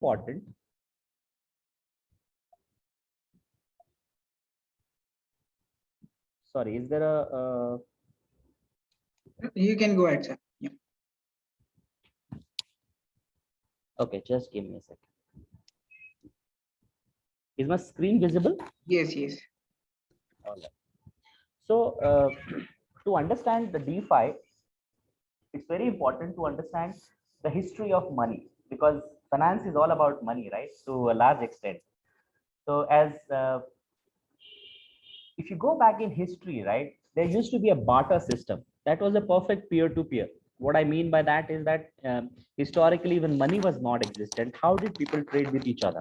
important. Sorry, is there a You can go ahead, sir. Yeah. okay, just give me a second. Is my screen visible? Yes, yes. All right. So to understand the DeFi, it's very important to understand the history of money, because finance is all about money, right? To a large extent. So as if you go back in history, right, there used to be a barter system that was a perfect peer-to-peer. What I mean by that is that historically, when money was not existent, how did people trade with each other?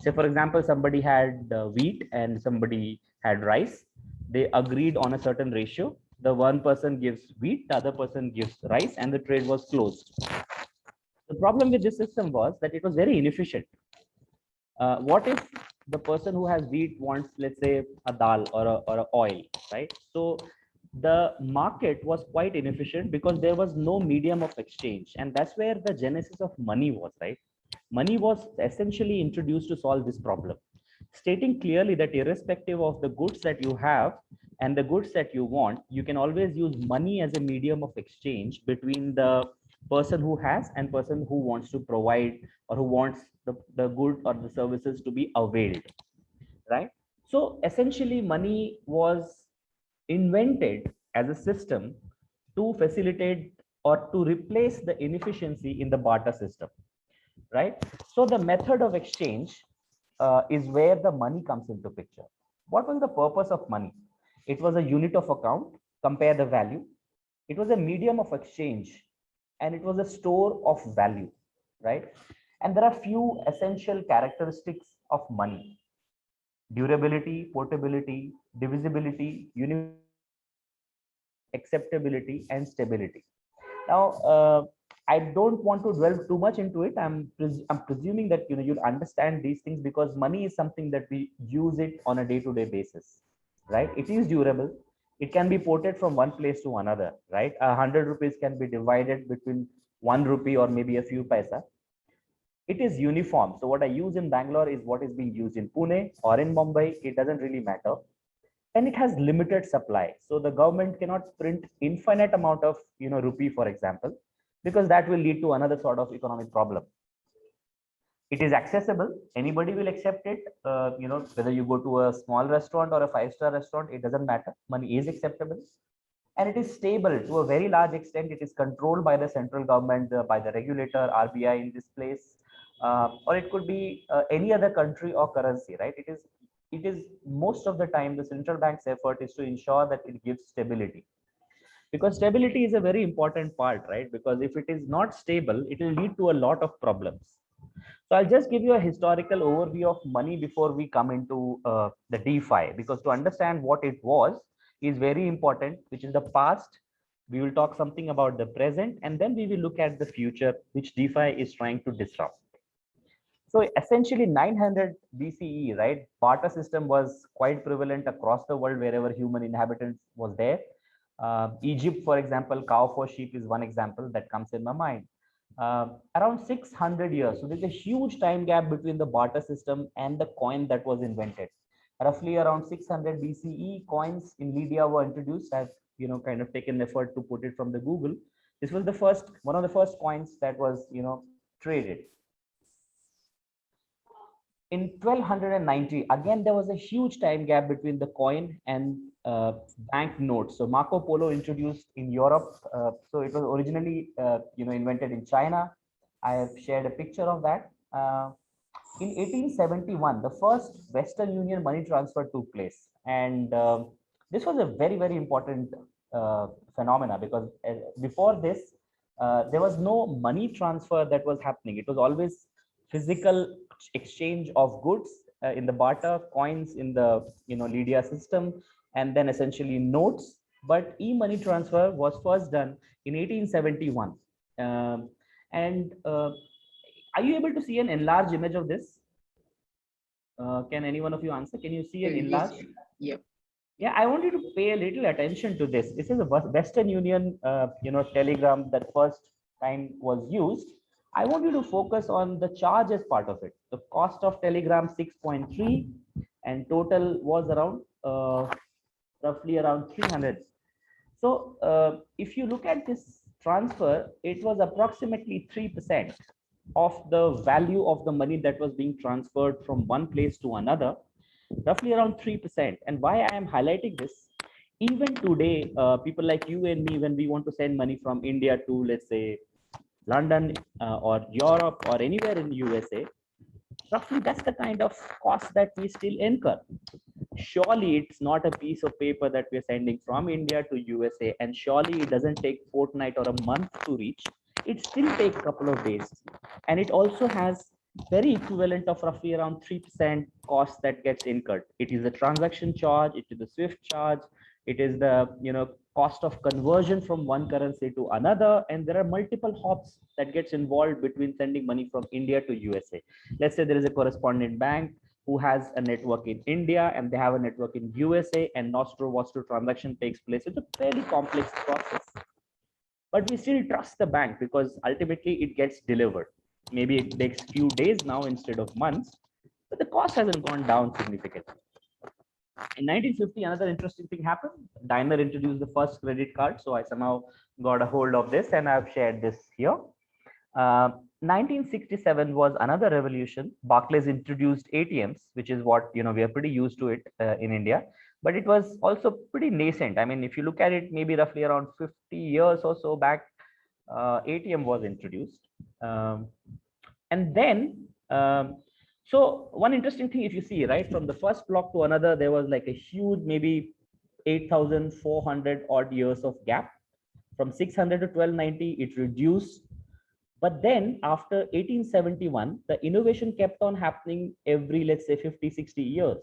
Say, for example, somebody had wheat and somebody had rice. They agreed on a certain ratio. The one person gives wheat, the other person gives rice, and the trade was closed. The problem with this system was that it was very inefficient. What if the person who has wheat wants, let's say, a dal or a oil, right? So the market was quite inefficient because there was no medium of exchange, and that's where the genesis of money was, right? Money was essentially introduced to solve this problem, stating clearly that irrespective of the goods that you have and the goods that you want, you can always use money as a medium of exchange between the person who has and person who wants to provide or who wants the good or the services to be availed, right? So essentially money was invented as a system to facilitate or to replace the inefficiency in the barter system, right? So the method of exchange is where the money comes into picture. What was the purpose of money? It was a unit of account, compare the value. It was a medium of exchange, and it was a store of value, right? And there are few essential characteristics of money: durability, portability, divisibility, acceptability, and stability. Now, I don't want to dwell too much into it. I'm presuming that you'll understand these things because money is something that we use it on a day-to-day basis, right? It is durable. It can be ported from one place to another, right? 100 rupees can be divided between 1 rupee or maybe a few paisa. It is uniform. So what I use in Bangalore is what is being used in Pune or in Mumbai. It doesn't really matter, and it has limited supply, so the government cannot print infinite amount of rupee, for example, because that will lead to another sort of economic problem. It is accessible, anybody will accept it. Whether you go to a small restaurant or a five-star restaurant, it doesn't matter, money is acceptable. And it is stable to a very large extent. It is controlled by the central government, by the regulator, RBI in this place, or it could be any other country or currency, right? It is most of the time the central bank's effort is to ensure that it gives stability, because stability is a very important part, right? Because if it is not stable, it will lead to a lot of problems. So I'll just give you a historical overview of money before we come into the DeFi, because to understand what it was is very important, which is the past. We will talk something about the present, and then we will look at the future, which DeFi is trying to disrupt. So essentially 900 BCE, right? Barter system was quite prevalent across the world wherever human inhabitants was there. Egypt, for example, cow for sheep is one example that comes in my mind. Around 600 years. So there's a huge time gap between the barter system and the coin that was invented. Roughly around 600 BCE, coins in Lydia were introduced. I've kind of taken effort to put it from the Google. This was the first, one of the first coins that was traded. In 1290, again, there was a huge time gap between the coin and bank notes. So Marco Polo introduced in Europe. So it was originally, invented in China. I have shared a picture of that. In 1871, the first Western Union money transfer took place. And this was a very, very important phenomena, because before this, there was no money transfer that was happening. It was always physical exchange of goods in the barter, coins in the Lydia system, and then essentially notes. But e-money transfer was first done in 1871. And are you able to see an enlarged image of this? Can any one of you answer? Can you see an enlarged? Yeah. Yeah, I want you to pay a little attention to this. This is a Western Union, telegram that first time was used. I want you to focus on the charges part of it. The cost of Telegram 6.3 and total was around roughly around 300. So if you look at this transfer, it was approximately 3% of the value of the money that was being transferred from one place to another, roughly around 3%. And why I am highlighting this, even today, people like you and me, when we want to send money from India to, let's say, London or Europe or anywhere in USA, roughly that's the kind of cost that we still incur. Surely it's not a piece of paper that we're sending from India to USA, and surely it doesn't take fortnight or a month to reach. It still takes a couple of days, and it also has very equivalent of roughly around 3% cost that gets incurred. It is the transaction charge, it is the Swift charge, it is the cost of conversion from one currency to another, and there are multiple hops that gets involved between sending money from India to USA. Let's say there is a correspondent bank who has a network in India and they have a network in USA, and Nostro transaction takes place. It's a fairly complex process, but we still trust the bank because ultimately it gets delivered. Maybe it takes few days now instead of months, but the cost hasn't gone down significantly. In 1950, another interesting thing happened. Daimler introduced the first credit card. So I somehow got a hold of this and I've shared this here. 1967 was another revolution. Barclays introduced ATMs, which is what we are pretty used to it in India, but it was also pretty nascent. I mean, if you look at it, maybe roughly around 50 years or so back, ATM was introduced, and then so one interesting thing, if you see right from the first block to another, there was like a huge maybe 8,400 odd years of gap. From 600 to 1290, it reduced. But then after 1871, the innovation kept on happening every, let's say, 50, 60 years.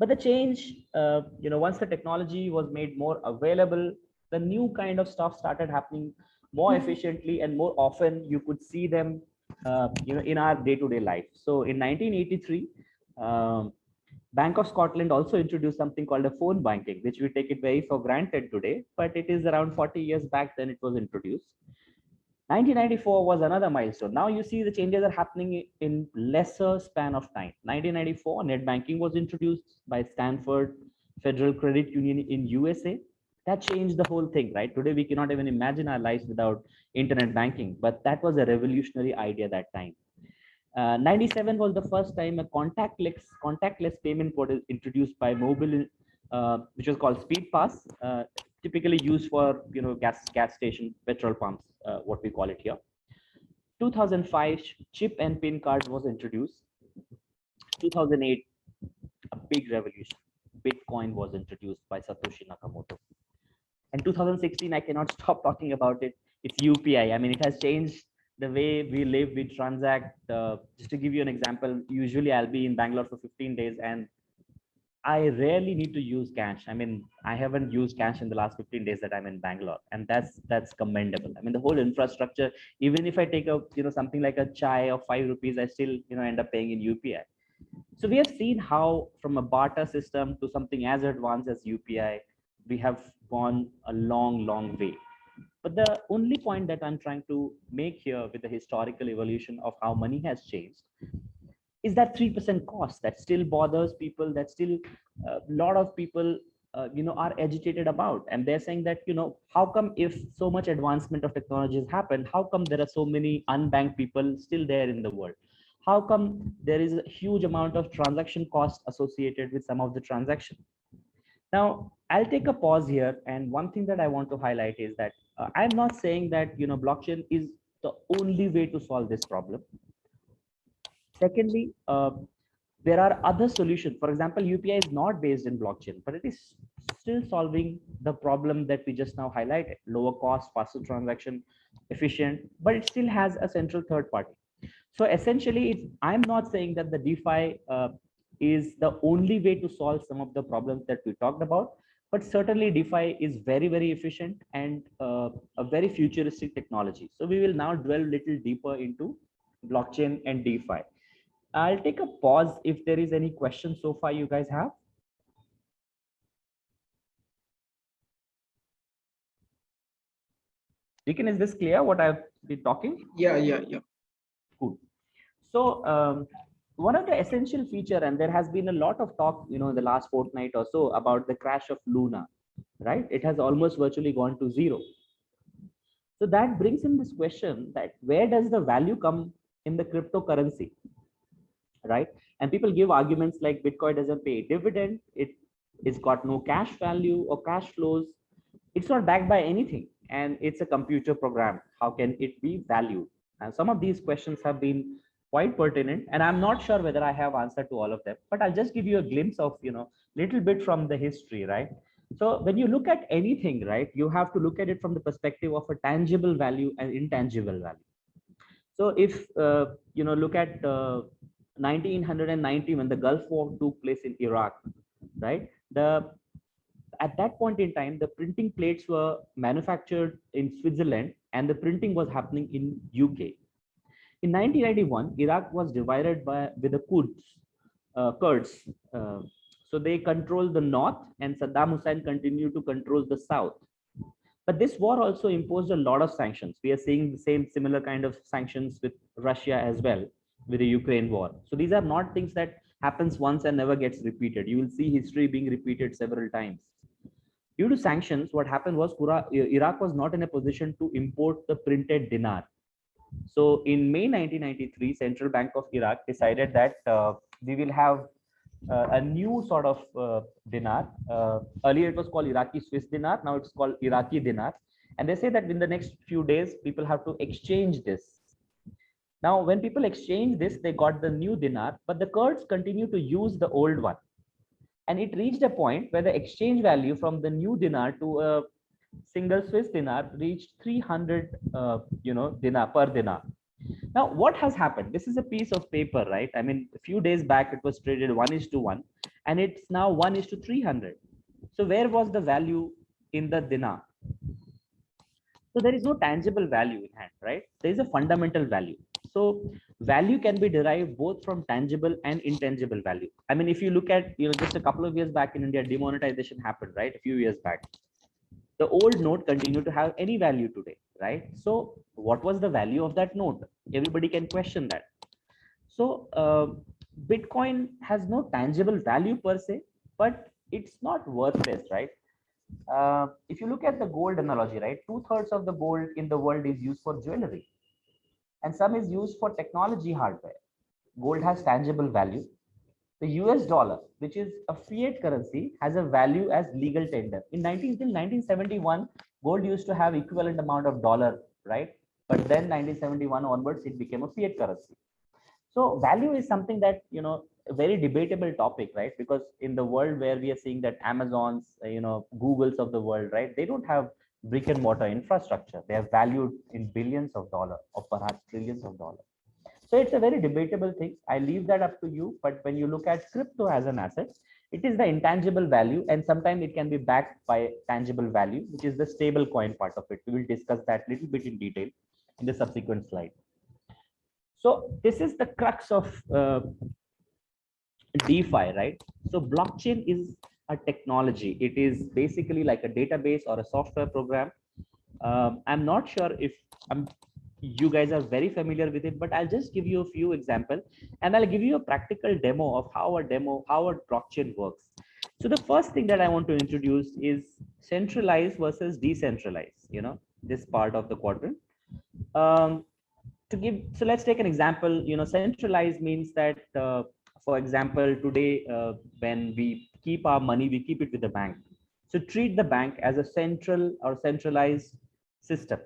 But the change, once the technology was made more available, the new kind of stuff started happening more efficiently, and more often you could see them, in our day-to-day life. So in 1983, Bank of Scotland also introduced something called a phone banking, which we take it very for granted today, but it is around 40 years back then it was introduced. 1994 was another milestone. Now you see the changes are happening in lesser span of time. 1994, net banking was introduced by Stanford Federal Credit Union in USA. That changed the whole thing, right? Today we cannot even imagine our lives without internet banking, but that was a revolutionary idea that time. 97 was the first time a contactless payment was introduced by mobile, which was called Speed Pass, typically used for gas station, petrol pumps, what we call it here. 2005, chip and pin card was introduced. 2008, a big revolution. Bitcoin was introduced by Satoshi Nakamoto. And 2016, I cannot stop talking about it. It's UPI. I mean, it has changed the way we live, we transact. Just to give you an example, usually I'll be in Bangalore for 15 days and I rarely need to use cash. I mean, I haven't used cash in the last 15 days that I'm in Bangalore, and that's commendable. I mean, the whole infrastructure, even if I take a something like a chai of 5 rupees, I still end up paying in UPI. So we have seen how from a barter system to something as advanced as UPI, we have gone a long way. But the only point that I'm trying to make here with the historical evolution of how money has changed is that 3% cost that still bothers people, that still a lot of people are agitated about. And they're saying that how come, if so much advancement of technology has happened, how come there are so many unbanked people still there in the world? How come there is a huge amount of transaction cost associated with some of the transaction? Now I'll take a pause here, and one thing that I want to highlight is that I'm not saying that blockchain is the only way to solve this problem. Secondly, there are other solutions. For example, UPI is not based in blockchain, but it is still solving the problem that we just now highlighted: lower cost, faster transaction, efficient, but it still has a central third party. So essentially, I'm not saying that the DeFi is the only way to solve some of the problems that we talked about, but certainly DeFi is very efficient and a very futuristic technology. So we will now dwell a little deeper into blockchain and DeFi. I'll take a pause if there is any questions so far you guys have. Deacon, is this clear what I've been talking? Yeah. So one of the essential feature, and there has been a lot of talk, in the last fortnight or so about the crash of Luna, right? It has almost virtually gone to zero. So that brings in this question that where does the value come in the cryptocurrency, right? And people give arguments like Bitcoin doesn't pay dividend, it's got no cash value or cash flows, it's not backed by anything, and it's a computer program. How can it be valued? And some of these questions have been quite pertinent, and I'm not sure whether I have answer to all of them, but I'll just give you a glimpse of, little bit from the history, right? So when you look at anything, right, you have to look at it from the perspective of a tangible value and intangible value. So if look at 1990 when the Gulf War took place in Iraq, right? The At that point in time, the printing plates were manufactured in Switzerland, and the printing was happening in UK. In 1991, Iraq was divided by with the Kurds. So they controlled the north, and Saddam Hussein continued to control the south. But this war also imposed a lot of sanctions. We are seeing the same similar kind of sanctions with Russia as well, with the Ukraine war. So these are not things that happens once and never gets repeated. You will see history being repeated several times. Due to sanctions, what happened was Iraq was not in a position to import the printed dinar. So in May 1993, Central Bank of Iraq decided that we will have a new sort of dinar. Earlier it was called Iraqi Swiss dinar. Now it's called Iraqi dinar. And they say that in the next few days, people have to exchange this. Now, when people exchange this, they got the new dinar, but the Kurds continue to use the old one. And it reached a point where the exchange value from the new dinar to a single Swiss dinar reached 300, dinar per dinar. Now, what has happened? This is a piece of paper, right? I mean, a few days back, it was traded 1:1, and it's now 1:300. So where was the value in the dinar? So there is no tangible value in hand, right? There is a fundamental value. So value can be derived both from tangible and intangible value. I mean, if you look at, just a couple of years back in India, demonetization happened, right? A few years back. The old note continued to have any value today, right? So what was the value of that note? Everybody can question that. So Bitcoin has no tangible value per se, but it's not worthless, right? If you look at the gold analogy, right, 2/3 of the gold in the world is used for jewelry, and some is used for technology hardware. Gold has tangible value. The US dollar, which is a fiat currency, has a value as legal tender. Till 1971, gold used to have equivalent amount of dollar, right? But then 1971 onwards, it became a fiat currency. So value is something that, a very debatable topic, right? Because in the world where we are seeing that Amazons, Googles of the world, right? They don't have brick and mortar infrastructure. They are valued in billions of dollars or perhaps trillions of dollars. So it's a very debatable thing. I leave that up to you. But when you look at crypto as an asset, it is the intangible value, and sometimes it can be backed by tangible value, which is the stable coin part of it. We will discuss that a little bit in detail in the subsequent slide. So this is the crux of DeFi, right? So blockchain is a technology. It is basically like a database or a software program. I'm not sure if you guys are very familiar with it, but I'll just give you a few examples, and I'll give you a practical demo of how a blockchain works. So the first thing that I want to introduce is centralized versus decentralized, this part of the quadrant. So let's take an example. Centralized means that, for example, today, when we keep our money, we keep it with the bank. So treat the bank as a central or centralized system.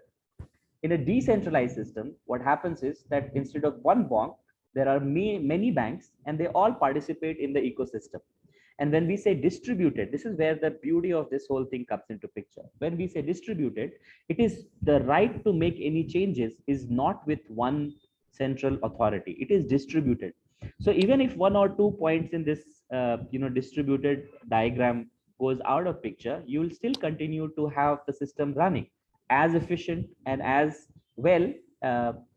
In a decentralized system, what happens is that instead of one bank, there are many banks, and they all participate in the ecosystem. And when we say distributed, this is where the beauty of this whole thing comes into picture. When we say distributed, it is the right to make any changes is not with one central authority. It is distributed. So even if one or two points in this, distributed diagram goes out of picture, you will still continue to have the system running as efficient and as well,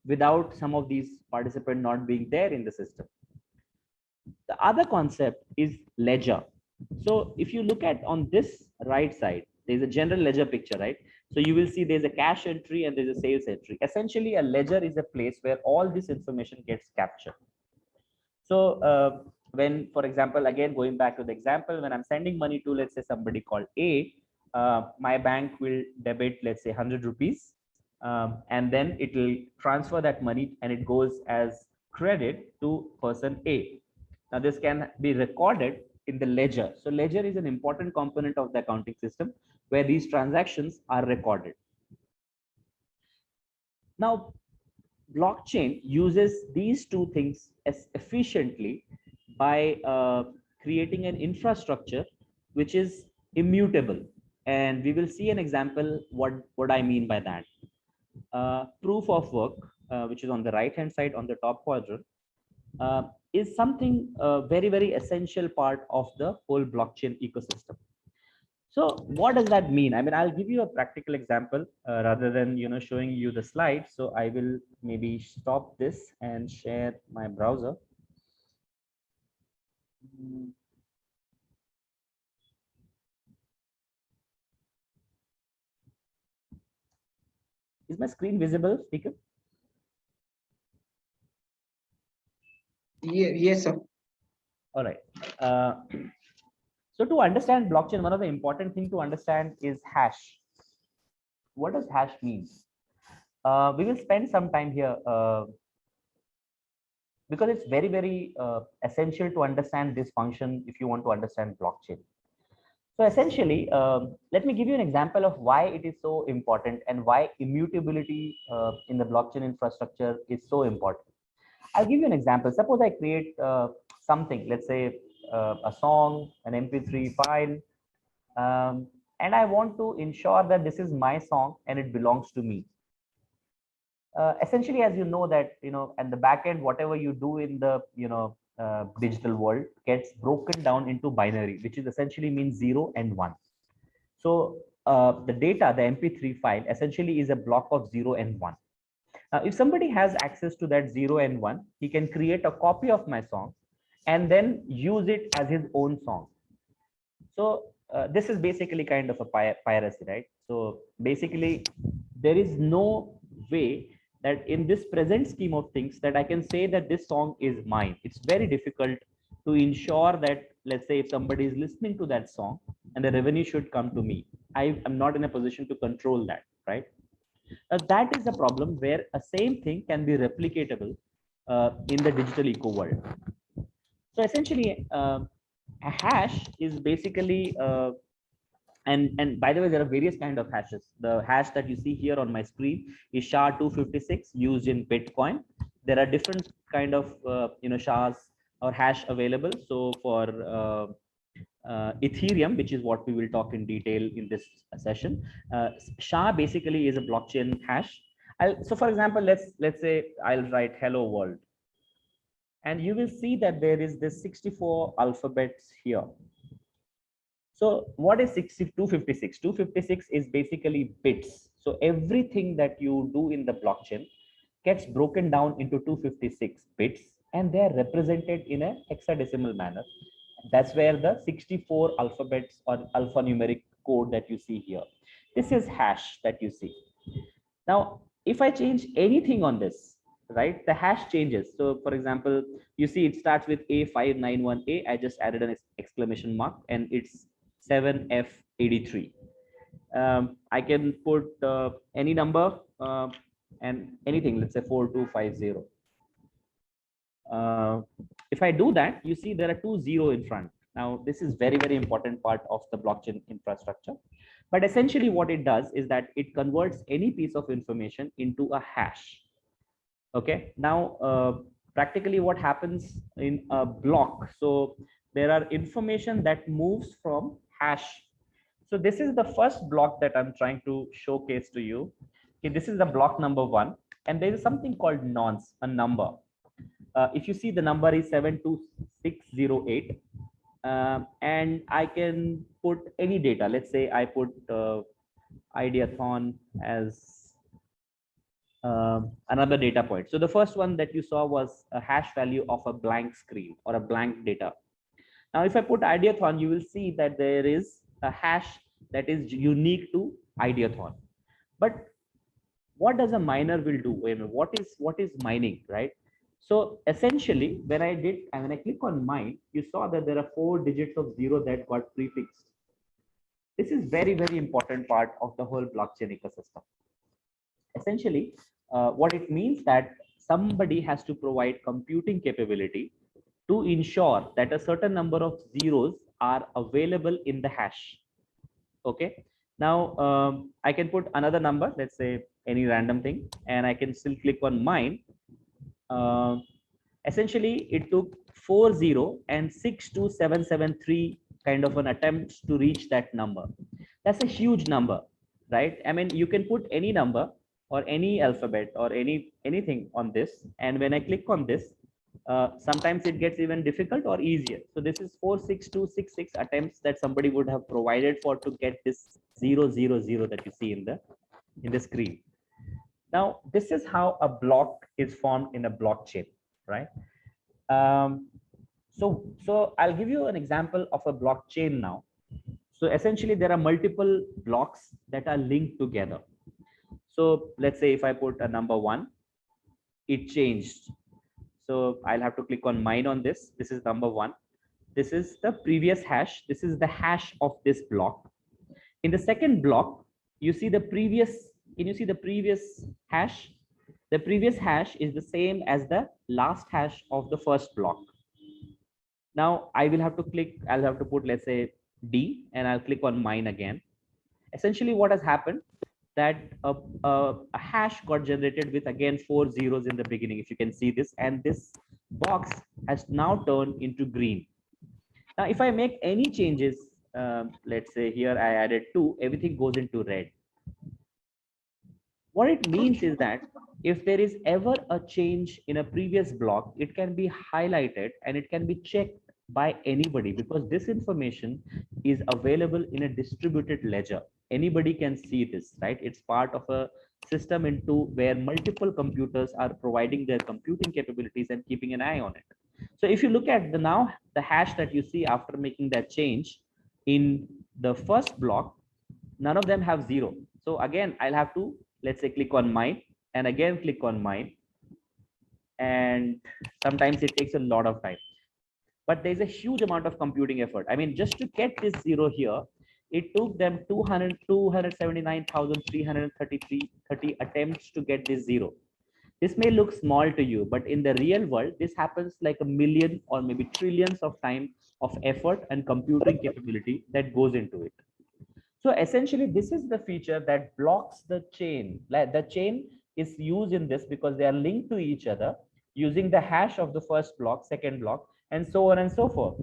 without some of these participants not being there in the system. The other concept is ledger. So if you look at on this right side, there's a general ledger picture, right? So you will see there's a cash entry and there's a sales entry. Essentially, a ledger is a place where all this information gets captured. So when, for example, again, going back to the example, when I'm sending money to, let's say, somebody called A, my bank will debit, let's say, 100 rupees. And then it will transfer that money and it goes as credit to person A. Now, this can be recorded in the ledger. So ledger is an important component of the accounting system where these transactions are recorded. Now, blockchain uses these two things as efficiently by creating an infrastructure which is immutable. And we will see an example what I mean by that. Proof of work, which is on the right hand side on the top quadrant, is something very, very essential part of the whole blockchain ecosystem. So what does that mean? I mean, I'll give you a practical example rather than showing you the slide. So I will maybe stop this and share my browser. Is my screen visible, speaker? Yes, sir. All right. So to understand blockchain, one of the important things to understand is hash. What does hash mean? We will spend some time here because it's very, very essential to understand this function if you want to understand blockchain. So essentially, let me give you an example of why it is so important and why immutability in the blockchain infrastructure is so important. I'll give you an example. Suppose I create something, let's say a song, an MP3 file, and I want to ensure that this is my song and it belongs to me. Essentially, as you know that, at the back end, whatever you do in the, digital world gets broken down into binary, which is essentially means 0 and 1. So the data, the MP3 file essentially is a block of 0 and 1. Now, if somebody has access to that 0 and 1, he can create a copy of my song and then use it as his own song. So this is basically kind of a piracy, right? So basically, there is no way that in this present scheme of things that I can say that this song is mine. It's very difficult to ensure that, let's say, if somebody is listening to that song and the revenue should come to me, I am not in a position to control that, right? That is a problem where a same thing can be replicatable in the digital eco world. So essentially, a hash is basically and by the way, there are various kind of hashes. The hash that you see here on my screen is SHA-256 used in Bitcoin. There are different kind of SHAs or hash available. So for Ethereum, which is what we will talk in detail in this session, SHA basically is a blockchain hash. So for example, let's say I'll write hello world, and you will see that there is this 64 alphabets here. So what is 256? 256 is basically bits. So everything that you do in the blockchain gets broken down into 256 bits, and they are represented in a hexadecimal manner. That's where the 64 alphabets or alphanumeric code that you see here. This is hash that you see. Now, if I change anything on this, right, the hash changes. So for example, you see it starts with A591A. I just added an exclamation mark and it's 7F83. I can put any number and anything, let's say 4250. If I do that, you see there are 2 in front. Now, this is very, very important part of the blockchain infrastructure. But essentially what it does is that it converts any piece of information into a hash. Okay, now practically what happens in a block. So there are information that moves from hash. So this is the first block that I'm trying to showcase to you. Okay, this is the block number 1, and there is something called nonce, a number. If you see, the number is 72608, and I can put any data. Let's say I put Ideathon as another data point. So the first one that you saw was a hash value of a blank screen or a blank data. Now, if I put Ideathon, you will see that there is a hash that is unique to Ideathon. But what does a miner will do? I mean, what is mining, right? So essentially, when I click on mine, you saw that there are 4 digits of zero that got prefixed. This is very important part of the whole blockchain ecosystem. Essentially, what it means that somebody has to provide computing capability to ensure that a certain number of zeros are available in the hash. Okay. Now I can put another number, let's say any random thing, and I can still click on mine. Uh, Essentially, it took 40 and 62773 kind of an attempt to reach that number. That's a huge number, right? I mean, you can put any number or any alphabet or anything on this, and when I click on this, sometimes it gets even difficult or easier. So this is 46266 attempts that somebody would have provided for to get this 000 that you see in the screen. Now, this is how a block is formed in a blockchain, right? Um, so I'll give you an example of a blockchain now. So essentially, there are multiple blocks that are linked together. So let's say if I put a number 1, it changed. So I'll have to click on mine on this. This is number 1. This is the previous hash. This is the hash of this block. In the second block, you see the previous, can you see the previous hash? The previous hash is the same as the last hash of the first block. Now I will have to click, I'll have to put, let's say D, and I'll click on mine again. Essentially what has happened, that a hash got generated with again 4 zeros in the beginning, if you can see this, and this box has now turned into green. Now if I make any changes, let's say here I added 2, everything goes into red. What it means is that if there is ever a change in a previous block, it can be highlighted and it can be checked by anybody, because this information is available in a distributed ledger. Anybody can see this, right? It's part of a system into where multiple computers are providing their computing capabilities and keeping an eye on it. So if you look at the hash that you see after making that change in the first block, none of them have 0. So again, I'll have to, let's say, click on mine and again click on mine, and sometimes it takes a lot of time, but there's a huge amount of computing effort. I mean, just to get this 0 here, it took them 279,330 attempts to get this 0. This may look small to you, but in the real world, this happens like a million or maybe trillions of time of effort and computing capability that goes into it. So essentially, this is the feature that blocks the chain. Like the chain is used in this because they are linked to each other using the hash of the first block, second block, and so on and so forth.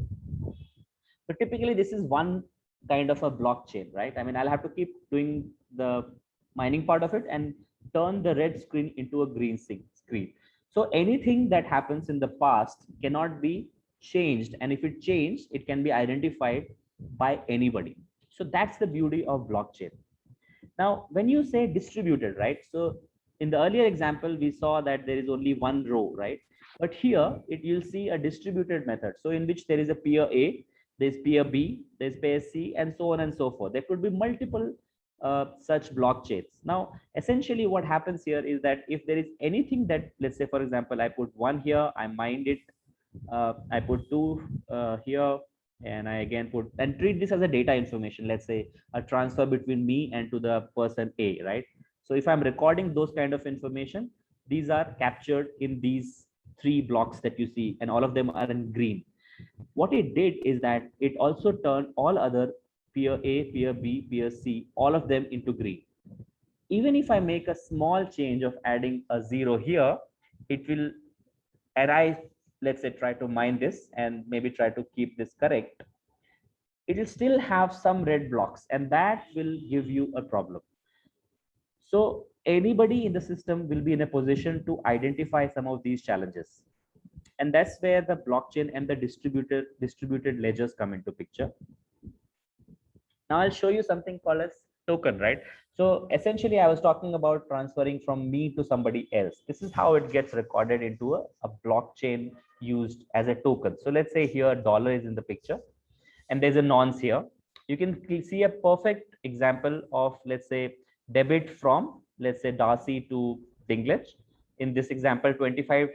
So typically, this is one kind of a blockchain, right? I mean, I'll have to keep doing the mining part of it and turn the red screen into a green screen. So anything that happens in the past cannot be changed. And if it changed, it can be identified by anybody. So that's the beauty of blockchain. Now, when you say distributed, right? So in the earlier example, we saw that there is only one row, right? But here you'll see a distributed method. So in which there is a peer A, there's peer B, there's peer C, and so on and so forth. There could be multiple such blockchains. Now, essentially what happens here is that if there is anything that, let's say, for example, I put 1 here, I mined it, I put 2 here, and I again put, and treat this as a data information, let's say a transfer between me and to the person A, right? So if I'm recording those kind of information, these are captured in these 3 blocks that you see, and all of them are in green. What it did is that it also turned all other peer A, peer B, peer C, all of them into green. Even if I make a small change of adding a 0 here, it will, and I, let's say, try to mine this and maybe try to keep this correct, it will still have some red blocks, and that will give you a problem. So anybody in the system will be in a position to identify some of these challenges. And that's where the blockchain and the distributed ledgers come into picture. Now I'll show you something called as token, right? So essentially I was talking about transferring from me to somebody else. This is how it gets recorded into a blockchain used as a token. So let's say here dollar is in the picture and there's a nonce here. You can see a perfect example of, let's say, debit from, let's say, Darcy to Dinklage. In this example, $25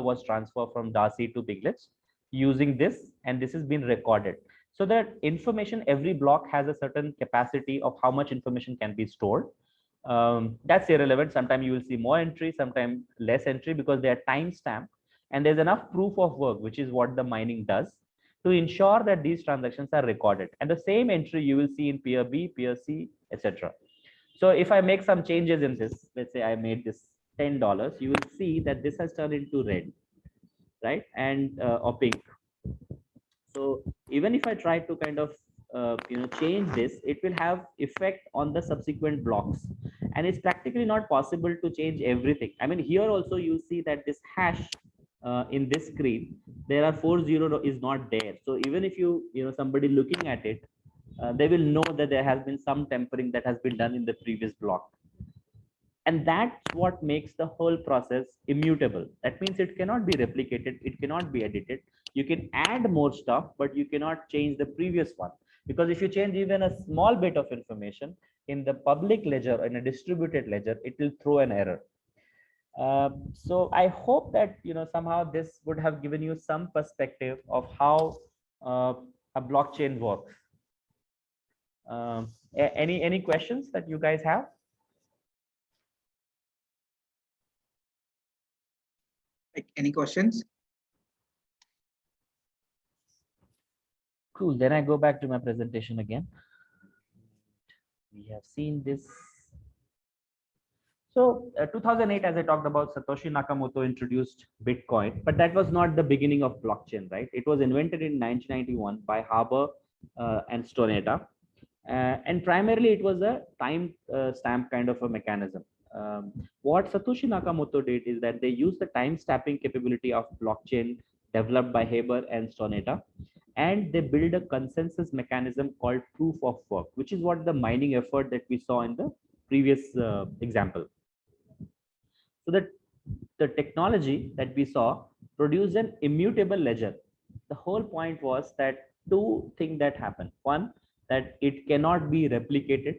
was transferred from Darcy to Dinklage using this, and this has been recorded. So that information, every block has a certain capacity of how much information can be stored. That's irrelevant. Sometimes you will see more entry, sometimes less entry, because they are timestamped, and there's enough proof of work, which is what the mining does, to ensure that these transactions are recorded. And the same entry you will see in peer B, peer C, etc. So if I make some changes in this, let's say I made this $10, you will see that this has turned into red, right? And or pink. So even if I try to kind of change this, it will have effect on the subsequent blocks, and it's practically not possible to change everything. I mean, here also you see that this hash in this screen, there are 40 is not there. So even if somebody looking at it, they will know that there has been some tempering that has been done in the previous block. And that's what makes the whole process immutable. That means it cannot be replicated, it cannot be edited. You can add more stuff, but you cannot change the previous one, because if you change even a small bit of information in the public ledger, in a distributed ledger, it will throw an error. So I hope that somehow this would have given you some perspective of how a blockchain works. Any questions that you guys have? Like, any questions? Cool. Then I go back to my presentation again. We have seen this. So 2008, as I talked about, Satoshi Nakamoto introduced Bitcoin, but that was not the beginning of blockchain, right? It was invented in 1991 by Haber and Stoneta. And primarily it was a time stamp kind of a mechanism. What Satoshi Nakamoto did is that they used the time stamping capability of blockchain developed by Haber and Stoneta, and they build a consensus mechanism called proof of work, which is what the mining effort that we saw in the previous example. So that the technology that we saw produced an immutable ledger. The whole point was that two things that happen. One, that it cannot be replicated,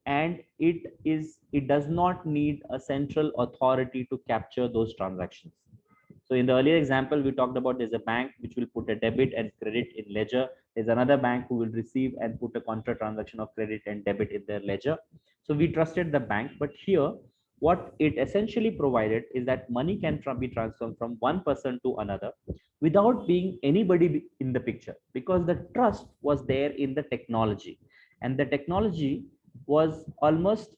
and it does not need a central authority to capture those transactions. So in the earlier example, we talked about there's a bank which will put a debit and credit in ledger. There's another bank who will receive and put a contra transaction of credit and debit in their ledger. So we trusted the bank, but here what it essentially provided is that money can be transferred from one person to another without being anybody in the picture, because the trust was there in the technology, and the technology was almost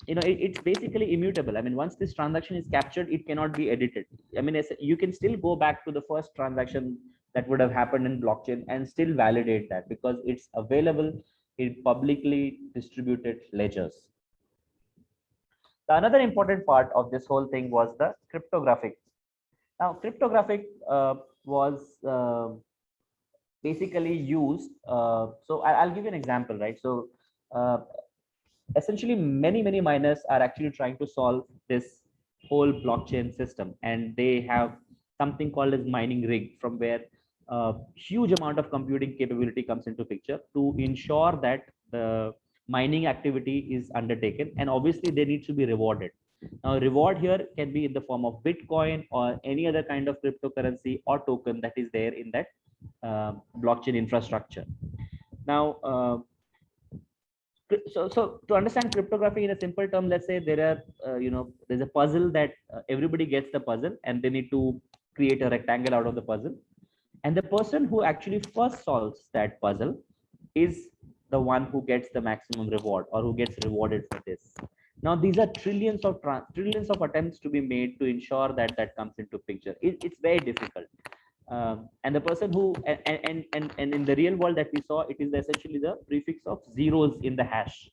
it's basically immutable. I mean, once this transaction is captured, it cannot be edited. I mean, you can still go back to the first transaction that would have happened in blockchain and still validate that, because it's available in publicly distributed ledgers. The another important part of this whole thing was the cryptographic. Now, cryptographic was basically used. So I'll give you an example, right? So essentially, many miners are actually trying to solve this whole blockchain system, and they have something called as mining rig, from where a huge amount of computing capability comes into picture to ensure that the mining activity is undertaken, and obviously they need to be rewarded. Now, reward here can be in the form of Bitcoin or any other kind of cryptocurrency or token that is there in that blockchain infrastructure. Now, so to understand cryptography in a simple term, let's say there are there's a puzzle that everybody gets the puzzle, and they need to create a rectangle out of the puzzle, and the person who actually first solves that puzzle is the one who gets the maximum reward, or who gets rewarded for this. Now, these are trillions of attempts to be made to ensure that that comes into picture. It's very difficult. And the person who and in the real world that we saw, it is essentially the prefix of zeros in the hash.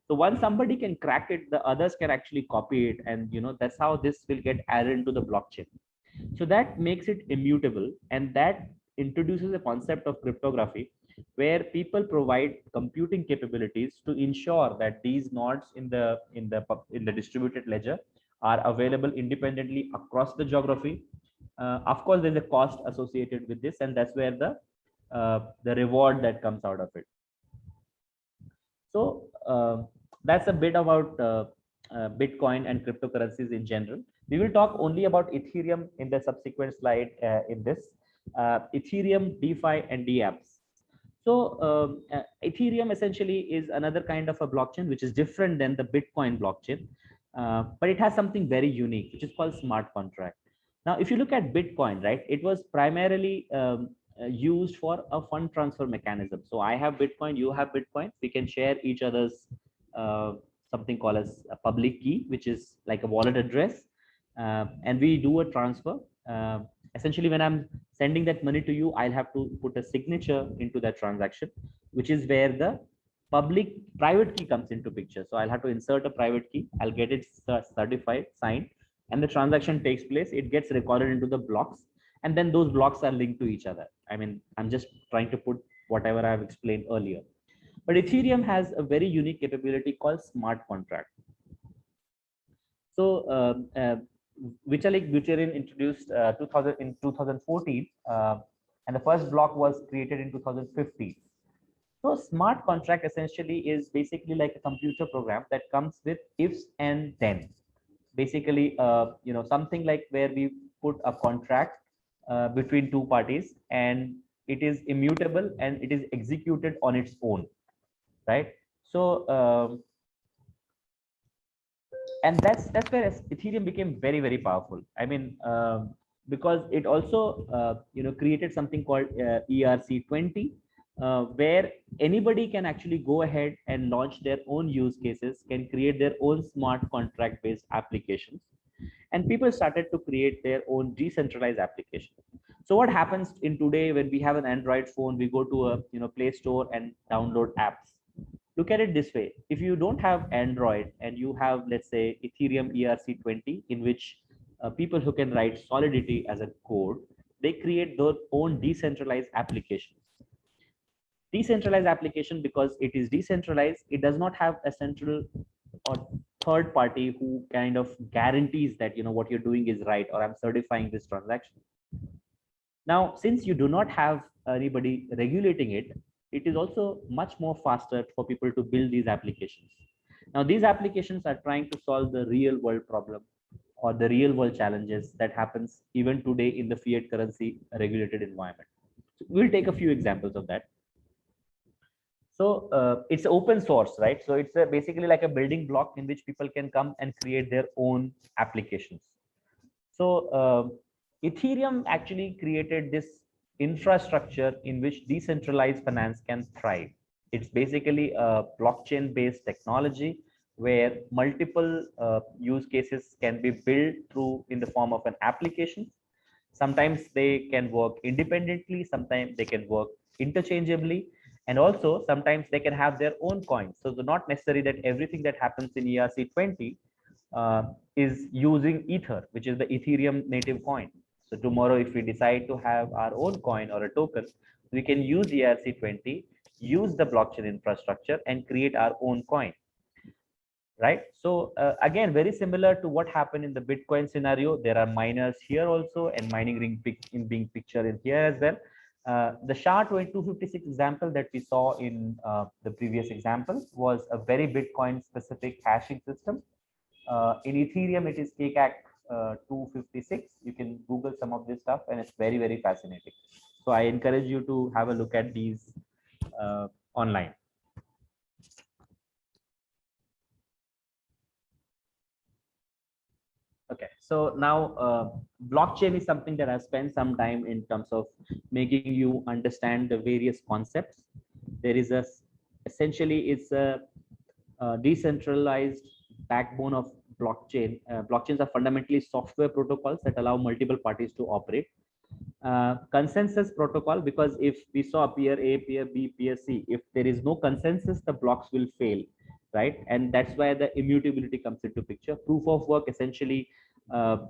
So once somebody can crack it, the others can actually copy it, and that's how this will get added into the blockchain. So that makes it immutable, and that introduces a concept of cryptography, where people provide computing capabilities to ensure that these nodes in the distributed ledger are available independently across the geography. Of course, there's a cost associated with this, and that's where the reward that comes out of it. So that's a bit about Bitcoin and cryptocurrencies in general. We will talk only about Ethereum in the subsequent slide in this. Ethereum, DeFi, and dApps. So Ethereum essentially is another kind of a blockchain, which is different than the Bitcoin blockchain, but it has something very unique, which is called smart contract. Now, if you look at Bitcoin, right, it was primarily used for a fund transfer mechanism. So I have Bitcoin, you have Bitcoin. We can share each other's uh, something called as a public key, which is like a wallet address, and we do a transfer. Essentially, when I'm sending that money to you, I'll have to put a signature into that transaction, which is where the public private key comes into picture. So I'll have to insert a private key. I'll get it certified, signed, and the transaction takes place. It gets recorded into the blocks, and then those blocks are linked to each other. I mean, I'm just trying to put whatever I've explained earlier. But Ethereum has a very unique capability called smart contract. So Vitalik Buterin introduced 2000 in 2014, and the first block was created in 2015. So smart contract essentially is basically like a computer program that comes with ifs and then. Basically, something like where we put a contract between two parties, and it is immutable and it is executed on its own, right? So and that's where Ethereum became very, very powerful. I mean, because it also created something called ERC20, where anybody can actually go ahead and launch their own use cases, can create their own smart contract based applications, and people started to create their own decentralized application. So what happens in today when we have an Android phone, we go to a Play Store and download apps. Look at it this way: if you don't have Android and you have, let's say, Ethereum ERC20, in which people who can write Solidity as a code, they create their own decentralized applications. Decentralized application, because it is decentralized, it does not have a central or third party who kind of guarantees that what you're doing is right, or I'm certifying this transaction. Now, since you do not have anybody regulating it, it is also much more faster for people to build these applications. Now, these applications are trying to solve the real world problem or the real world challenges that happens even today in the fiat currency regulated environment. So we'll take a few examples of that. So it's open source, right? So it's basically like a building block in which people can come and create their own applications. So Ethereum actually created this infrastructure in which decentralized finance can thrive. It's basically a blockchain based technology where multiple use cases can be built through in the form of an application. Sometimes they can work independently, sometimes they can work interchangeably, and also sometimes they can have their own coins. So it's not necessary that everything that happens in ERC20 is using Ether, which is the Ethereum native coin. So tomorrow, if we decide to have our own coin or a token, we can use ERC20, use the blockchain infrastructure, and create our own coin, right? So again, very similar to what happened in the Bitcoin scenario. There are miners here also, and mining ring being pictured in here as well. The SHA-256 example that we saw in the previous example was a very Bitcoin specific hashing system. In Ethereum, it is KCAC 256. You can Google some of this stuff, and it's very, very fascinating. So I encourage you to have a look at these online. Okay, so now blockchain is something that I've spent some time in terms of making you understand the various concepts. There is essentially it's a decentralized backbone of blockchain. Blockchains are fundamentally software protocols that allow multiple parties to operate. Consensus protocol, because if we saw peer A, peer B, peer C, if there is no consensus, the blocks will fail, right? And that's why the immutability comes into picture. Proof of work essentially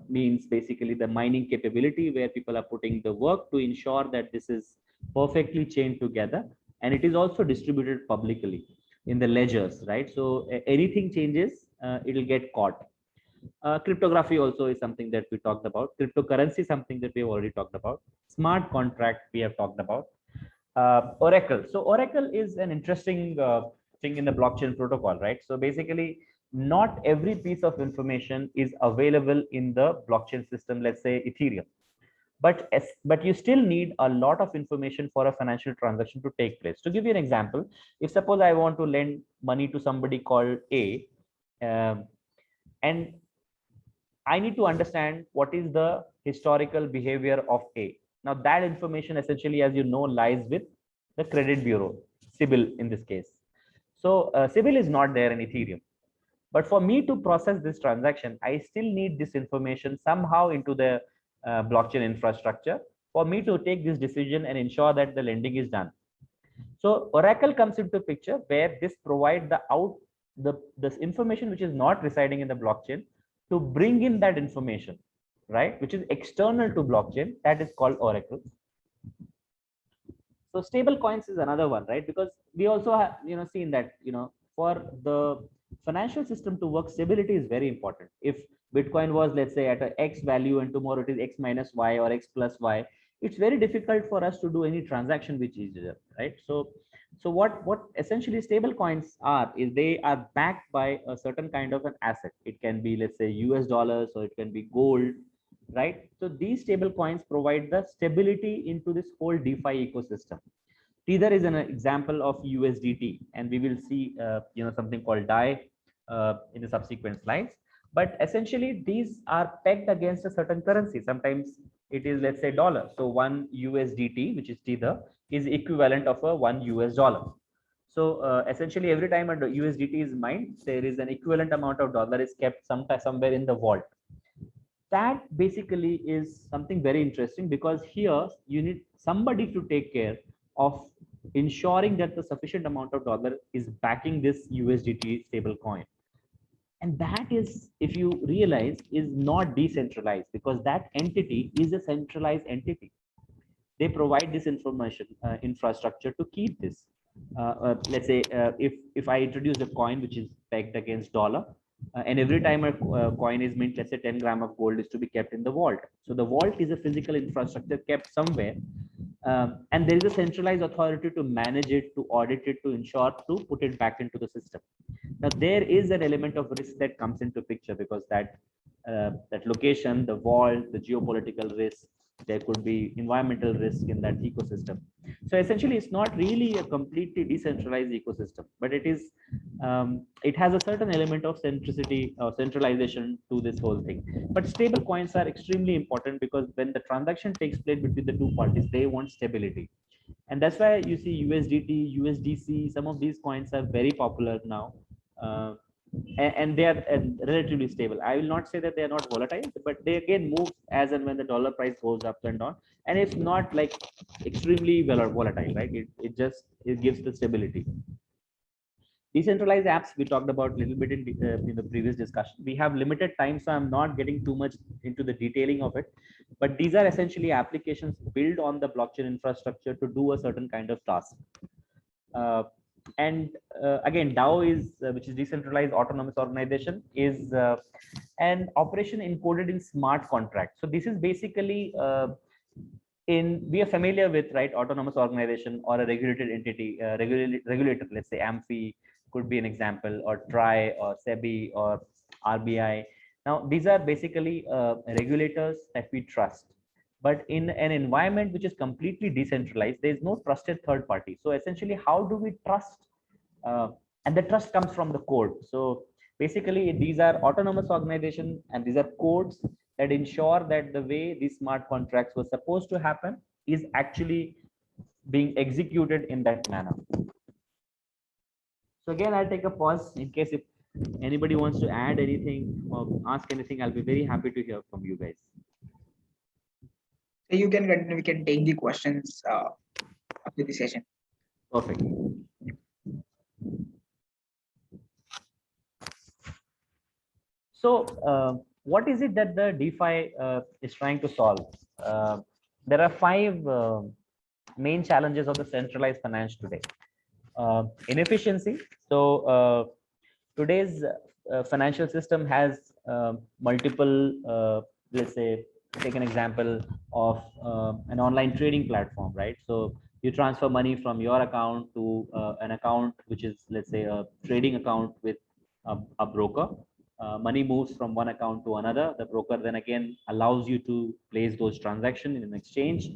means basically the mining capability, where people are putting the work to ensure that this is perfectly chained together, and it is also distributed publicly in the ledgers, right? So anything changes, it will get caught. Cryptography also is something that we talked about. Cryptocurrency is something that we have already talked about. Smart contract we have talked about. Oracle. So Oracle is an interesting thing in the blockchain protocol, right? So basically, not every piece of information is available in the blockchain system, let's say Ethereum. But you still need a lot of information for a financial transaction to take place. To give you an example, if suppose I want to lend money to somebody called A, and I need to understand what is the historical behavior of A. Now that information essentially, as you know, lies with the credit bureau, CIBIL in this case. So CIBIL is not there in Ethereum. But for me to process this transaction, I still need this information somehow into the blockchain infrastructure for me to take this decision and ensure that the lending is done. So Oracle comes into picture where this provide this information which is not residing in the blockchain to bring in that information, right, which is external to blockchain, that is called Oracle. So stable coins is another one, right? Because we also have seen that for the financial system to work, stability is very important. If Bitcoin was, let's say, at a X value and tomorrow it is X minus Y or X plus Y, it's very difficult for us to do any transaction with each other, right? So what essentially stable coins are is they are backed by a certain kind of an asset. It can be, let's say, US dollars, or it can be gold, right? So these stable coins provide the stability into this whole DeFi ecosystem. Tether is an example of USDT, and we will see something called DAI in the subsequent slides. But essentially, these are pegged against a certain currency. Sometimes it is, let's say, dollar. So one USDT, which is Tether, is equivalent of a one US dollar. So essentially, every time a USDT is mined, there is an equivalent amount of dollar is kept somewhere in the vault. That basically is something very interesting, because here you need somebody to take care of ensuring that the sufficient amount of dollar is backing this USDT stable coin. And that is, if you realize, is not decentralized, because that entity is a centralized entity. They provide this information infrastructure to keep this. Let's say if I introduce a coin which is pegged against dollar, and every time a coin is mint, let's say 10 gram of gold is to be kept in the vault. So the vault is a physical infrastructure kept somewhere, and there is a centralized authority to manage it, to audit it, to ensure to put it back into the system. Now there is an element of risk that comes into picture, because that location, the vault, the geopolitical risk, there could be environmental risk in that ecosystem. So essentially, it's not really a completely decentralized ecosystem, but it is. It has a certain element of centricity or centralization to this whole thing. But stable coins are extremely important, because when the transaction takes place between the two parties, they want stability, and that's why you see USDT, USDC. Some of these coins are very popular now. And they are relatively stable. I will not say that they are not volatile, but they again move as and when the dollar price goes up and down, and it's not like extremely volatile, right? It gives the stability. Decentralized apps, we talked about a little bit in the previous discussion. We have limited time, so I'm not getting too much into the detailing of it, but these are essentially applications built on the blockchain infrastructure to do a certain kind of task. And again, DAO is, which is decentralized autonomous organization, is an operation encoded in smart contracts. So this is basically we are familiar with, right, autonomous organization or a regulated entity, regulator, let's say AMFI could be an example, or TRI or SEBI or RBI. Now these are basically regulators that we trust. But in an environment which is completely decentralized, there is no trusted third party. So essentially, how do we trust? And the trust comes from the code. So basically, these are autonomous organizations, and these are codes that ensure that the way these smart contracts were supposed to happen is actually being executed in that manner. So again, I'll take a pause in case if anybody wants to add anything or ask anything. I'll be very happy to hear from you guys. So you can continue. We can take the questions after the session. Perfect. So what is it that the DeFi is trying to solve? There are 5 main challenges of the centralized finance today. Inefficiency. So today's financial system has multiple, let's say, take an example of an online trading platform, right? So You transfer money from your account to an account which is, let's say, a trading account with a broker. Money moves from one account to another. The broker then again allows you to place those transactions in an exchange.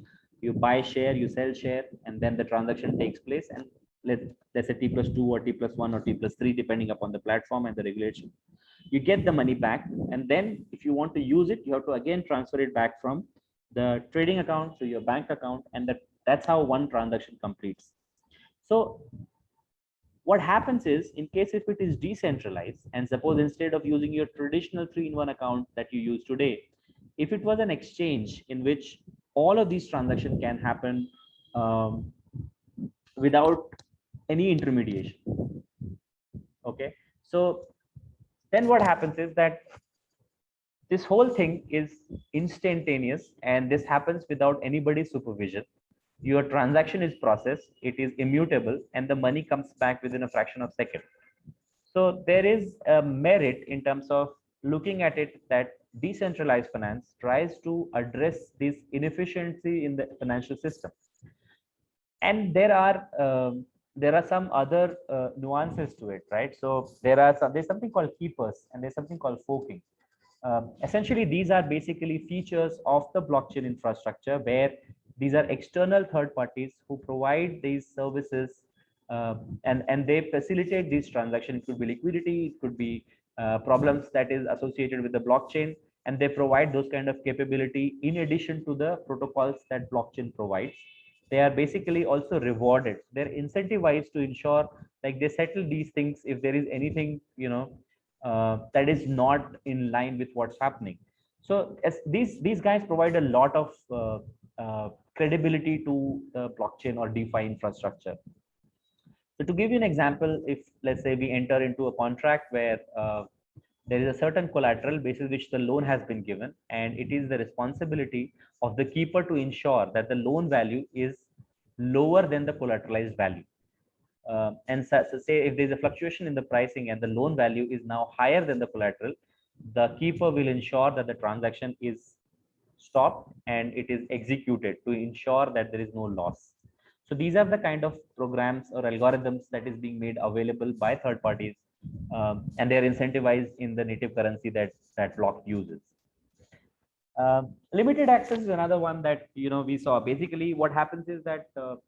You buy share, you sell share, and then the transaction takes place. And let's say T+2 or T+1 or T+3, depending upon the platform and the regulation. You get the money back, and then if you want to use it, you have to again transfer it back from the trading account to your bank account, and that's how one transaction completes. So what happens is, in case if it is decentralized, and suppose instead of using your traditional 3-in-1 account that you use today, if it was an exchange in which all of these transactions can happen without any intermediation. Okay, so then what happens is that this whole thing is instantaneous, and this happens without anybody's supervision. Your transaction is processed, it is immutable, and the money comes back within a fraction of a second. So there is a merit in terms of looking at it that decentralized finance tries to address this inefficiency in the financial system. And there are some other nuances to it, right? So there's something called keepers, and there's something called forking. Essentially, these are basically features of the blockchain infrastructure where these are external third parties who provide these services, and they facilitate these transactions. It could be liquidity, it could be problems that is associated with the blockchain, and they provide those kind of capability in addition to the protocols that blockchain provides. They are basically also rewarded. They're incentivized to ensure like they settle these things if there is anything, that is not in line with what's happening. So as these guys provide a lot of credibility to the blockchain or DeFi infrastructure. So to give you an example, if let's say we enter into a contract where there is a certain collateral basis which the loan has been given, and it is the responsibility of the keeper to ensure that the loan value is lower than the collateralized value. And so say if there's a fluctuation in the pricing and the loan value is now higher than the collateral, the keeper will ensure that the transaction is stopped and it is executed to ensure that there is no loss. So these are the kind of programs or algorithms that is being made available by third parties, and they are incentivized in the native currency that block uses. Limited access is another one that we saw. Basically, what happens is that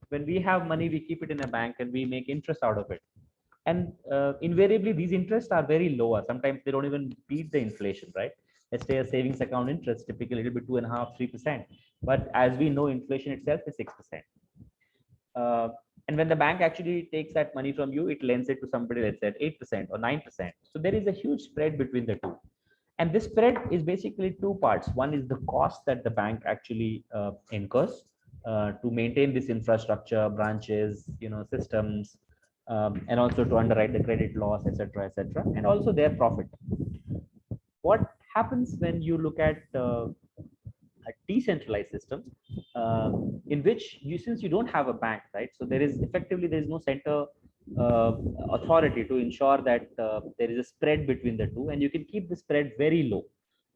when we have money, we keep it in a bank and we make interest out of it. And invariably, these interests are very lower. Sometimes they don't even beat the inflation, right? Let's say a savings account interest, typically a little bit 2.5%, 3%. But as we know, inflation itself is 6%. And when the bank actually takes that money from you, it lends it to somebody, let's say at 8% or 9%. So there is a huge spread between the two. And this spread is basically two parts. One is the cost that the bank actually incurs to maintain this infrastructure, branches, systems, and also to underwrite the credit loss, etc., and also their profit. What happens when you look at a decentralized system in which since you don't have a bank, right? So there is no center authority to ensure that there is a spread between the two, and you can keep the spread very low.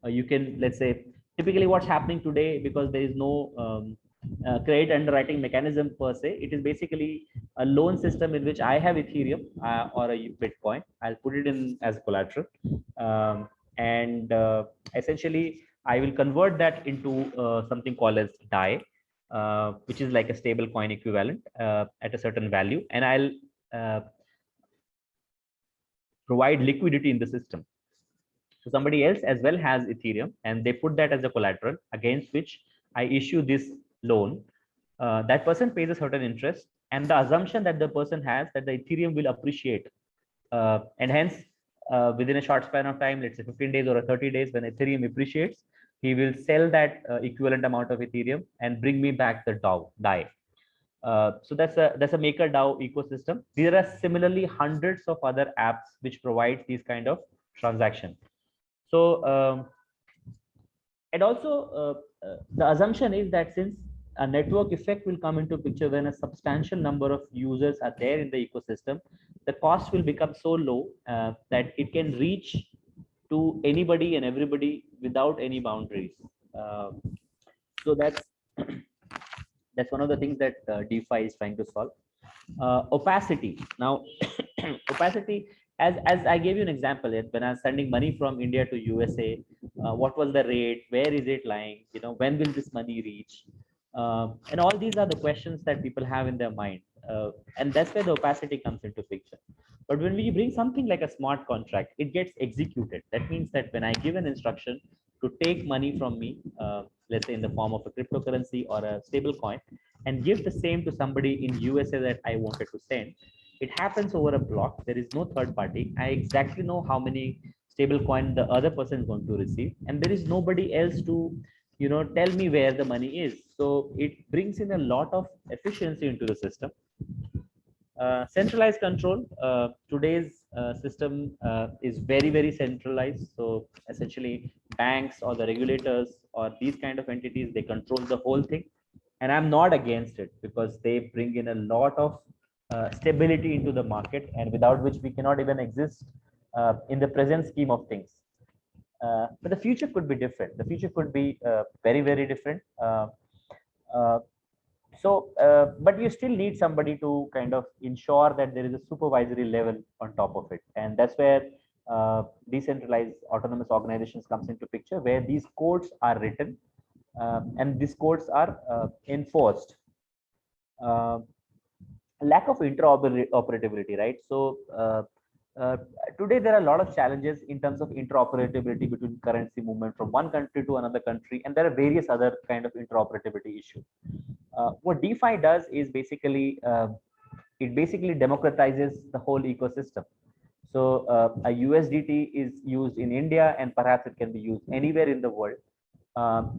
You can, let's say, typically what's happening today, because there is no credit underwriting mechanism per se, it is basically a loan system in which I have Ethereum or a Bitcoin. I'll put it in as collateral, and essentially I will convert that into something called as DAI, which is like a stable coin equivalent at a certain value, and I'll provide liquidity in the system. So somebody else as well has Ethereum, and they put that as a collateral against which I issue this loan. That person pays a certain interest, and the assumption that the person has that the Ethereum will appreciate, and hence within a short span of time, let's say 15 days or 30 days, when Ethereum appreciates, he will sell that equivalent amount of Ethereum and bring me back the DAI. So that's a MakerDAO ecosystem. There are similarly hundreds of other apps which provide these kind of transactions. So and also the assumption is that since a network effect will come into picture when a substantial number of users are there in the ecosystem, the cost will become so low that it can reach to anybody and everybody without any boundaries. So That's one of the things that DeFi is trying to solve. Opacity. Now, opacity, as I gave you an example, when I was sending money from India to USA, what was the rate, where is it lying, when will this money reach, and all these are the questions that people have in their mind, and that's where the opacity comes into picture. But when we bring something like a smart contract, it gets executed. That means that when I give an instruction to take money from me, let's say in the form of a cryptocurrency or a stable coin, and give the same to somebody in USA that I wanted to send, it happens over a block. There is no third party. I exactly know how many stable coin the other person is going to receive, and there is nobody else to tell me where the money is. So it brings in a lot of efficiency into the system. Centralized control. Today's system is very, very centralized. So essentially, banks or the regulators or these kind of entities, they control the whole thing. And I'm not against it, because they bring in a lot of stability into the market, and without which we cannot even exist in the present scheme of things. But the future could be different. The future could be very, very different. Uh, but you still need somebody to kind of ensure that there is a supervisory level on top of it, and that's where decentralized autonomous organizations comes into picture, where these codes are written, and these codes are enforced. Uh, Lack of interoperability, right? So uh, today there are a lot of challenges in terms of interoperability between currency movement from one country to another country, and there are various other kind of interoperability issues. What DeFi does is basically it basically democratizes the whole ecosystem. So a USDT is used in India, and perhaps it can be used anywhere in the world,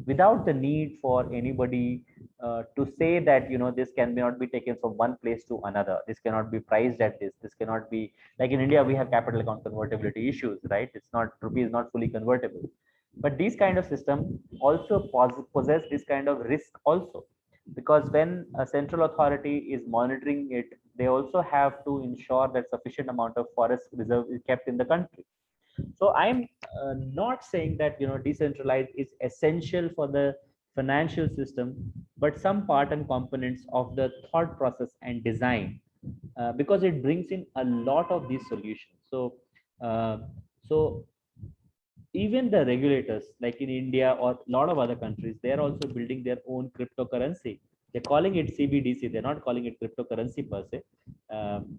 without the need for anybody to say that this cannot be taken from one place to another. This cannot be priced at this. This cannot be, like in India we have capital account convertibility issues, right? It's not, rupee is not fully convertible. But these kind of system also possess this kind of risk also, because when a central authority is monitoring it, they also have to ensure that sufficient amount of forest reserve is kept in the country. So I'm not saying that decentralized is essential for the financial system, but some part and components of the thought process and design, because it brings in a lot of these solutions. Uh, so even the regulators, like in India or a lot of other countries, they're also building their own cryptocurrency. They're calling it CBDC. They're not calling it cryptocurrency per se,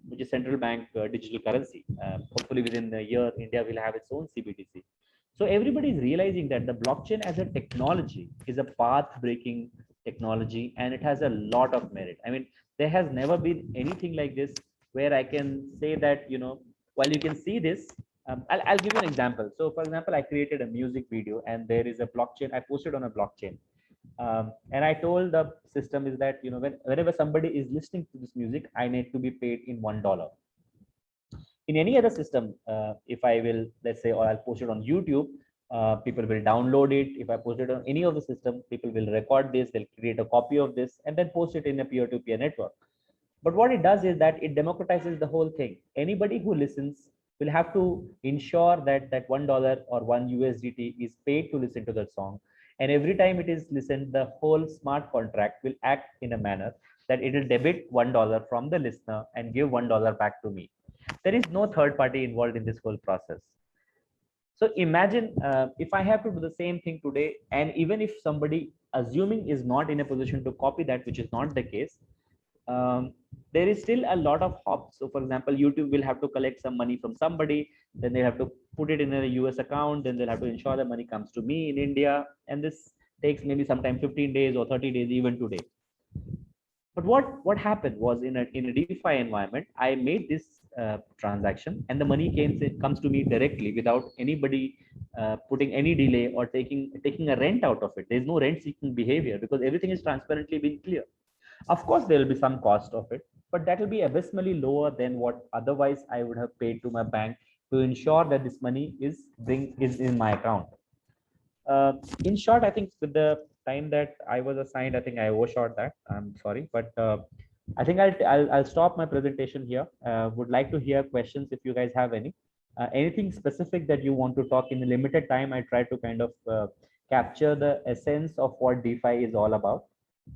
which is central bank digital currency. Hopefully within a year, India will have its own CBDC. So everybody is realizing that the blockchain as a technology is a path-breaking technology, and it has a lot of merit. I mean, there has never been anything like this where I can say that, while you can see this, I'll give you an example. So, for example, I created a music video, and there is a blockchain. I posted on a blockchain, and I told the system is that whenever somebody is listening to this music, I need to be paid in $1. In any other system, if I will, let's say, or I'll post it on YouTube, people will download it. If I post it on any of the system, people will record this, they'll create a copy of this, and then post it in a peer-to-peer network. But what it does is that it democratizes the whole thing. Anybody who listens will have to ensure that that $1 or one USDT is paid to listen to that song. And every time it is listened, the whole smart contract will act in a manner that it will debit $1 from the listener and give $1 back to me. There is no third party involved in this whole process. So imagine if I have to do the same thing today, and even if somebody assuming is not in a position to copy that, which is not the case, there is still a lot of hops. So for example, YouTube will have to collect some money from somebody, then they have to put it in a US account, then they'll have to ensure the money comes to me in India. And this takes maybe sometime 15 days or 30 days, even today. But what happened was, in a DeFi environment, I made this transaction, and the money comes to me directly without anybody putting any delay or taking a rent out of it. There's no rent seeking behavior, because everything is transparently being clear. Of course, there will be some cost of it, but that will be abysmally lower than what otherwise I would have paid to my bank to ensure that this money is in my account. In short, I think with the time that I was assigned, I think I overshot that. I'm sorry, but I think I'll stop my presentation here. Would like to hear questions if you guys have any. Anything specific that you want to talk in a limited time? I try to kind of capture the essence of what DeFi is all about.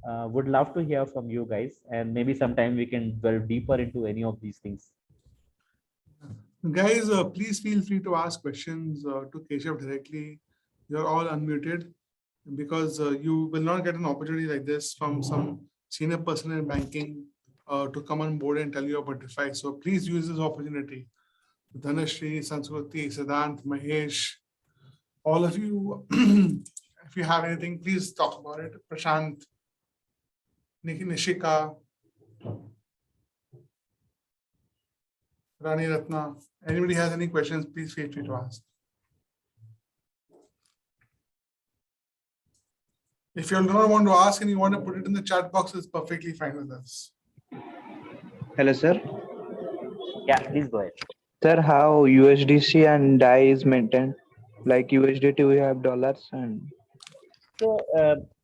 Would love to hear from you guys, and maybe sometime we can delve deeper into any of these things. Guys, please feel free to ask questions to Keshav directly. You're all unmuted because you will not get an opportunity like this from some senior person in banking to come on board and tell you about DeFi. So please use this opportunity. Dhanashri, Sanskruti, Siddhant, Mahesh, all of you, if you have anything, please talk about it. Prashant, Nishika, Rani Ratna, anybody has any questions, please feel free to ask. If you don't want to ask and you want to put it in the chat box, it's perfectly fine with us. Hello, sir. Yeah, please go ahead. Sir, how USDC and DAI is maintained? Like USDT, we have dollars and. So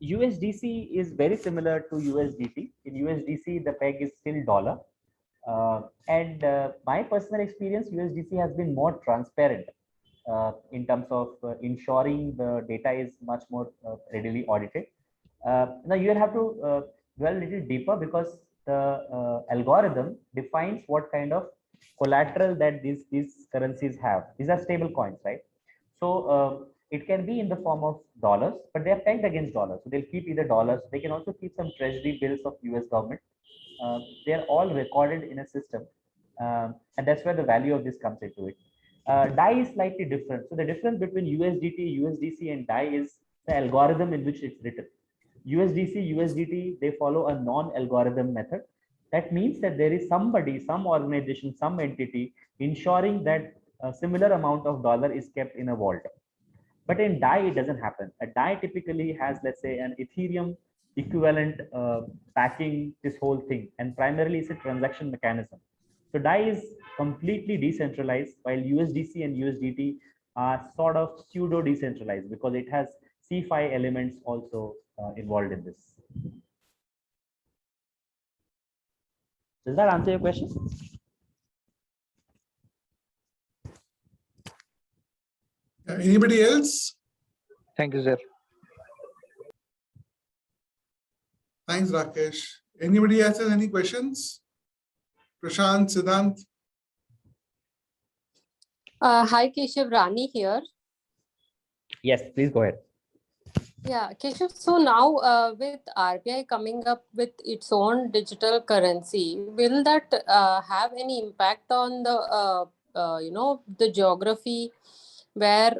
USDC is very similar to USDT. In USDC, the peg is still dollar. And my personal experience, USDC has been more transparent in terms of ensuring the data is much more readily audited. Now you will have to dwell a little deeper because the algorithm defines what kind of collateral that these currencies have. These are stable coins, right? So it can be in the form of dollars, but they are pegged against dollars. So they'll keep either dollars. They can also keep some treasury bills of US government. They are all recorded in a system. And that's where the value of this comes into it. DAI is slightly different. So the difference between USDT, USDC, and DAI is the algorithm in which it's written. USDC, USDT, they follow a non-algorithm method. That means that there is somebody, some organization, some entity ensuring that a similar amount of dollar is kept in a vault. But in DAI, it doesn't happen. A DAI typically has, let's say, an Ethereum equivalent backing this whole thing, and primarily it's a transaction mechanism. So DAI is completely decentralized, while USDC and USDT are sort of pseudo decentralized because it has CeFi elements also involved in this. Does that answer your question? Anybody else? Thank you, sir. Thanks, Rakesh. Anybody else has any questions? Prashant, Siddhant? Hi, Keshav, Rani here. Yes, please go ahead. Yeah, Keshav, so now with RBI coming up with its own digital currency, will that have any impact on the, the geography where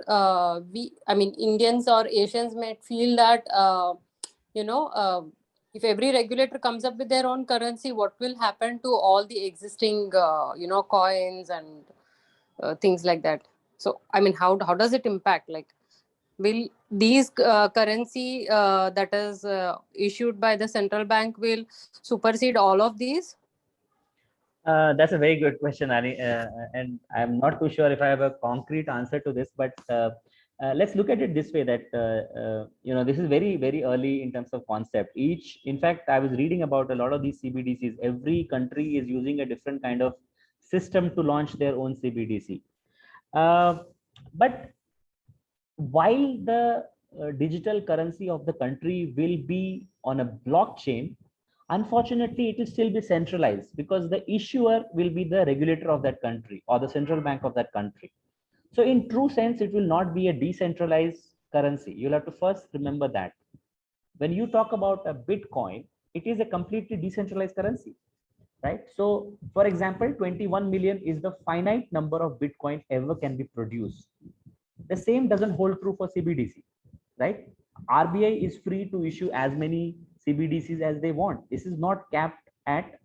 Indians or Asians might feel that, if every regulator comes up with their own currency, what will happen to all the existing, coins and things like that? So, how does it impact? Like, will these currency that is issued by the central bank will supersede all of these? That's a very good question, Ali, and I'm not too sure if I have a concrete answer to this, but let's look at it this way: that this is very, very early in terms of concept. In fact, I was reading about a lot of these CBDCs. Every country is using a different kind of system to launch their own CBDC. But while the digital currency of the country will be on a blockchain, unfortunately, it will still be centralized because the issuer will be the regulator of that country or the central bank of that country. So in true sense, it will not be a decentralized currency. You'll have to first remember that. When you talk about a Bitcoin, it is a completely decentralized currency, right? So for example, 21 million is the finite number of Bitcoin ever can be produced. The same doesn't hold true for CBDC, right? RBI is free to issue as many CBDCs as they want. This is not capped at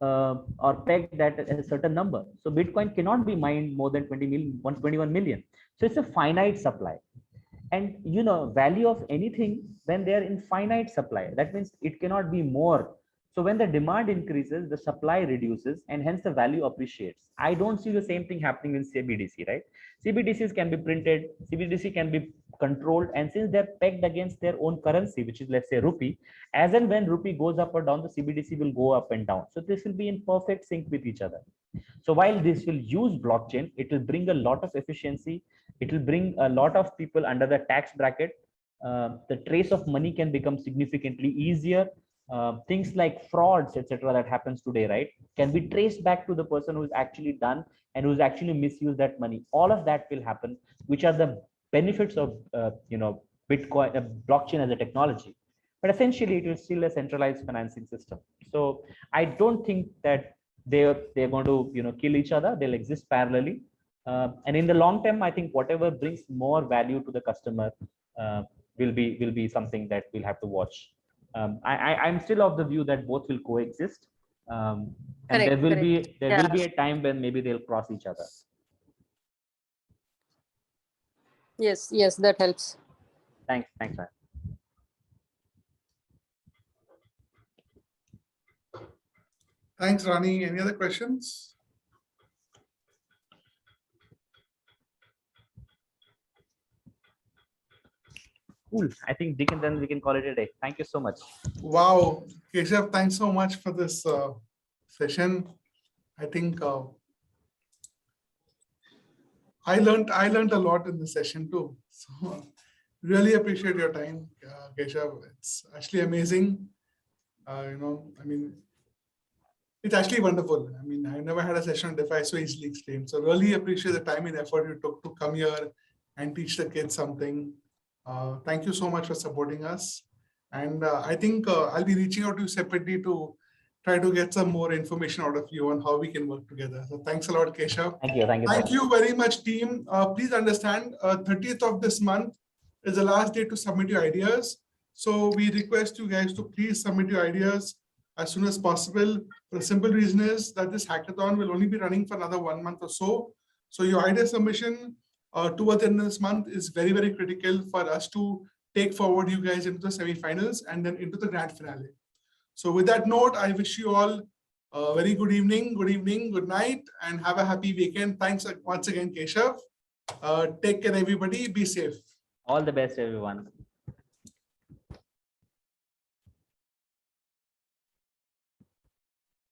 or pegged at a certain number. So Bitcoin cannot be mined more than 21 million. So it's a finite supply. And value of anything when they are in finite supply, that means it cannot be more. So when the demand increases, the supply reduces, and hence the value appreciates. I don't see the same thing happening in CBDC, right? CBDCs can be printed, CBDC can be controlled, and since they're pegged against their own currency, which is, let's say, rupee, as and when rupee goes up or down, the CBDC will go up and down. So this will be in perfect sync with each other. So while this will use blockchain, it will bring a lot of efficiency. It will bring a lot of people under the tax bracket. the trace of money can become significantly easier. Things like frauds, etc., that happens today, right, can be traced back to the person who's actually done and who's actually misused that money. All of that will happen, which are the benefits of Bitcoin, blockchain as a technology. But essentially, it is still a centralized financing system. So I don't think that they're going to kill each other. They'll exist parallelly. And in the long term, I think whatever brings more value to the customer will be something that we'll have to watch. I'm still of the view that both will coexist, and Correct, there will correct. be a time when maybe they'll cross each other. Yes, yes, that helps. Thanks, man. Thanks, Rani. Any other questions? Cool. I think then we can call it a day. Thank you so much. Wow, Keshav, thanks so much for this session. I think I learned a lot in this session too. So really appreciate your time, Keshav. It's actually amazing. I mean, it's actually wonderful. I mean, I never had a session on DeFi so easily explained. So really appreciate the time and effort you took to come here and teach the kids something. Thank you so much for supporting us. And I think I'll be reaching out to you separately to try to get some more information out of you on how we can work together. So thanks a lot, Keshav. Thank you. Thank you very much, team. Please understand, 30th of this month is the last day to submit your ideas. So we request you guys to please submit your ideas as soon as possible. The simple reason is that this hackathon will only be running for another 1 month or so. So your idea submission towards the end of this month is very, very critical for us to take forward you guys into the semifinals and then into the grand finale. So with that note, I wish you all a very good evening, good night, and have a happy weekend. Thanks once again, Keshav. Take care, everybody. Be safe. All the best, everyone.